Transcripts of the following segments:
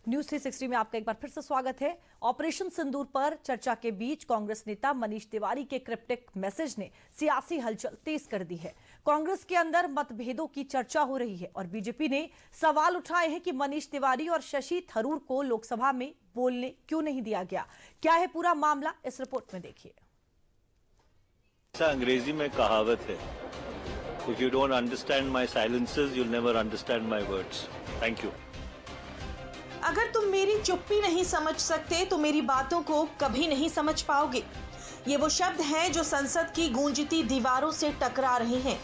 News 360 में आपका एक बार फिर से स्वागत है। ऑपरेशन सिंदूर पर चर्चा के बीच कांग्रेस नेता मनीष तिवारी के क्रिप्टिक मैसेज ने सियासी हलचल तेज कर दी है। कांग्रेस के अंदर मतभेदों की चर्चा हो रही है और बीजेपी ने सवाल उठाए हैं कि मनीष तिवारी और शशि थरूर को लोकसभा में बोलने क्यों नहीं दिया गया। क्या है पूरा मामला, इस रिपोर्ट में देखिए। अंग्रेजी में कहावत है, If you don't understand my silences, you'll never understand my words. Thank you. अगर तुम मेरी चुप्पी नहीं समझ सकते तो मेरी बातों को कभी नहीं समझ पाओगे। ये वो शब्द हैं जो संसद की गूंजती दीवारों से टकरा रहे हैं।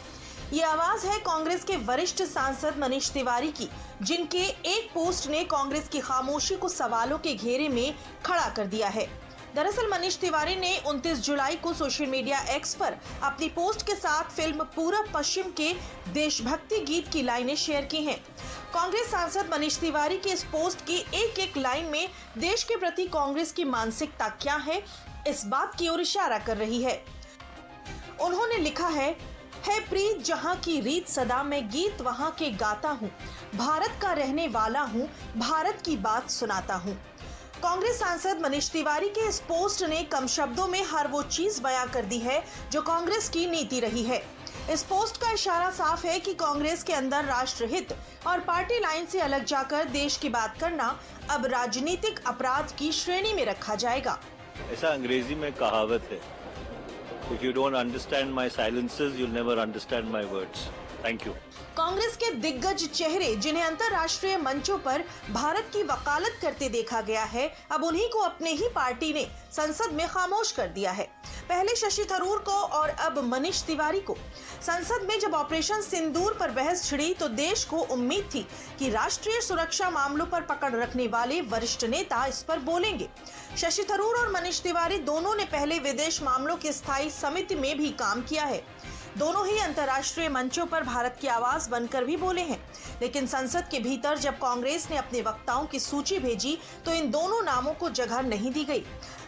ये आवाज है कांग्रेस के वरिष्ठ सांसद मनीष तिवारी की, जिनके एक पोस्ट ने कांग्रेस की खामोशी को सवालों के घेरे में खड़ा कर दिया है। दरअसल मनीष तिवारी ने 29 जुलाई को सोशल मीडिया एक्स पर अपनी पोस्ट के साथ फिल्म पूरब पश्चिम के देशभक्ति गीत की लाइनें शेयर की हैं। कांग्रेस सांसद मनीष तिवारी के इस पोस्ट की एक एक लाइन में देश के प्रति कांग्रेस की मानसिकता क्या है, इस बात की ओर इशारा कर रही है। उन्होंने लिखा है प्रीत जहां की रीत सदा मैं गीत वहां के गाता हूँ, भारत का रहने वाला हूँ, भारत की बात सुनाता हूँ। कांग्रेस सांसद मनीष तिवारी के इस पोस्ट ने कम शब्दों में हर वो चीज बयां कर दी है जो कांग्रेस की नीति रही है। इस पोस्ट का इशारा साफ है कि कांग्रेस के अंदर राष्ट्रहित और पार्टी लाइन से अलग जाकर देश की बात करना अब राजनीतिक अपराध की श्रेणी में रखा जाएगा। ऐसा अंग्रेजी में कहावत है, If you don't understand my silences, you'll never understand my words. Thank you. Congress के दिग्गज चेहरे जिन्हें अंतर्राष्ट्रीय मंचों पर भारत की वकालत करते देखा गया है, अब उन्हीं को अपने ही पार्टी ने संसद में खामोश कर दिया है। पहले शशि थरूर को और अब मनीष तिवारी को। संसद में जब ऑपरेशन सिंदूर पर बहस छिड़ी तो देश को उम्मीद थी कि राष्ट्रीय सुरक्षा मामलों पर पकड़ रखने वाले वरिष्ठ नेता इस पर बोलेंगे। शशि थरूर और मनीष तिवारी दोनों ने पहले विदेश मामलों की स्थायी समिति में भी काम किया है। दोनों ही अंतर्राष्ट्रीय मंचों पर भारत की आवाज बनकर भी बोले हैं। लेकिन संसद के भीतर जब कांग्रेस ने अपने वक्ताओं की सूची भेजी तो इन दोनों नामों को जगह नहीं दी गई।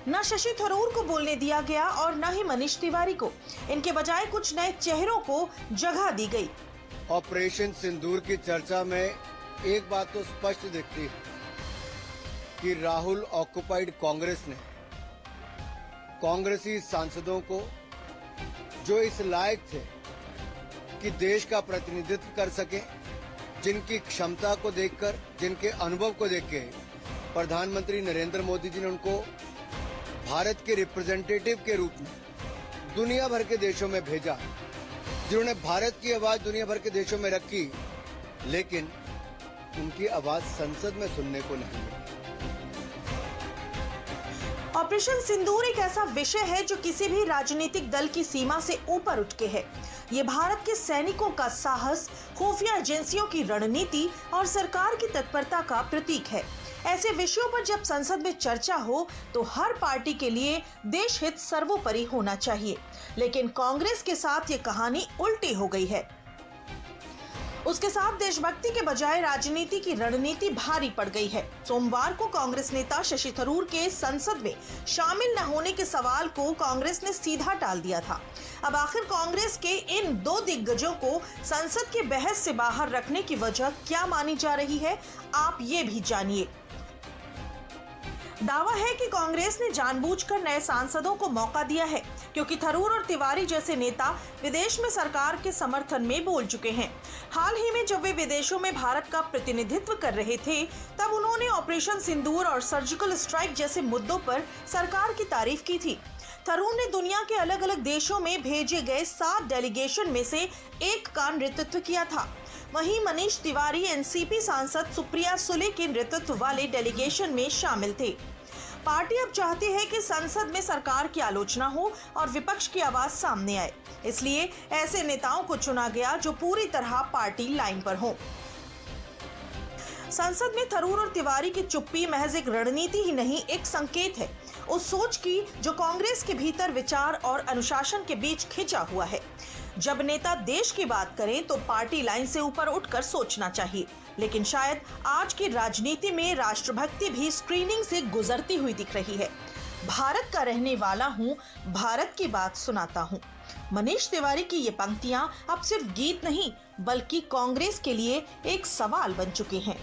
न शशि थरूर को बोलने दिया गया और न ही मनीष तिवारी को। इनके बजाय कुछ नए चेहरों को जगह दी गई। ऑपरेशन सिंदूर की चर्चा में एक बात तो स्पष्ट दिखती है कि राहुल ऑक्युपाइड कांग्रेस ने कांग्रेसी सांसदों को, जो इस लायक थे कि देश का प्रतिनिधित्व कर सके, जिनकी क्षमता को देखकर, जिनके अनुभव को देख के प्रधानमंत्री नरेंद्र मोदी जी ने उनको भारत के रिप्रेजेंटेटिव के रूप में दुनिया भर के देशों में भेजा, जिन्होंने भारत की आवाज दुनिया भर के देशों में रखी, लेकिन उनकी आवाज संसद में सुनने को नहीं मिली। ऑपरेशन सिंदूर एक ऐसा विषय है जो किसी भी राजनीतिक दल की सीमा से ऊपर उठ के है। ये भारत के सैनिकों का साहस, खुफिया एजेंसियों की रणनीति और सरकार की तत्परता का प्रतीक है। ऐसे विषयों पर जब संसद में चर्चा हो तो हर पार्टी के लिए देश हित सर्वोपरि होना चाहिए। लेकिन कांग्रेस के साथ ये कहानी उल्टी हो गई है। उसके साथ देशभक्ति के बजाय राजनीति की रणनीति भारी पड़ गई है। सोमवार को कांग्रेस नेता शशि थरूर के संसद में शामिल न होने के सवाल को कांग्रेस ने सीधा टाल दिया था। अब आखिर कांग्रेस के इन दो दिग्गजों को संसद के बहस से बाहर रखने की वजह क्या मानी जा रही है, आप ये भी जानिए। दावा है कि कांग्रेस ने जानबूझकर नए सांसदों को मौका दिया है, क्योंकि थरूर और तिवारी जैसे नेता विदेश में सरकार के समर्थन में बोल चुके हैं। हाल ही में जब वे विदेशों में भारत का प्रतिनिधित्व कर रहे थे, तब उन्होंने ऑपरेशन सिंदूर और सर्जिकल स्ट्राइक जैसे मुद्दों पर सरकार की तारीफ की थी। थरूर ने दुनिया के अलग अलग देशों में भेजे गए 7 डेलीगेशन में से एक का नेतृत्व किया था। वहीं मनीष तिवारी एनसीपी सांसद सुप्रिया सुले के नेतृत्व वाले डेलीगेशन में शामिल थे। पार्टी अब चाहती है कि संसद में सरकार की आलोचना हो और विपक्ष की आवाज सामने आए, इसलिए ऐसे नेताओं को चुना गया जो पूरी तरह पार्टी लाइन पर हों। संसद में थरूर और तिवारी की चुप्पी महज एक रणनीति ही नहीं, एक संकेत है उस सोच की जो कांग्रेस के भीतर विचार और अनुशासन के बीच खिंचा हुआ है। जब नेता देश की बात करें तो पार्टी लाइन से ऊपर उठकर सोचना चाहिए, लेकिन शायद आज की राजनीति में राष्ट्रभक्ति भी स्क्रीनिंग से गुजरती हुई दिख रही है। भारत का रहने वाला हूँ, भारत की बात सुनाता हूँ। मनीष तिवारी की ये पंक्तियां अब सिर्फ गीत नहीं बल्कि कांग्रेस के लिए एक सवाल बन चुकी हैं।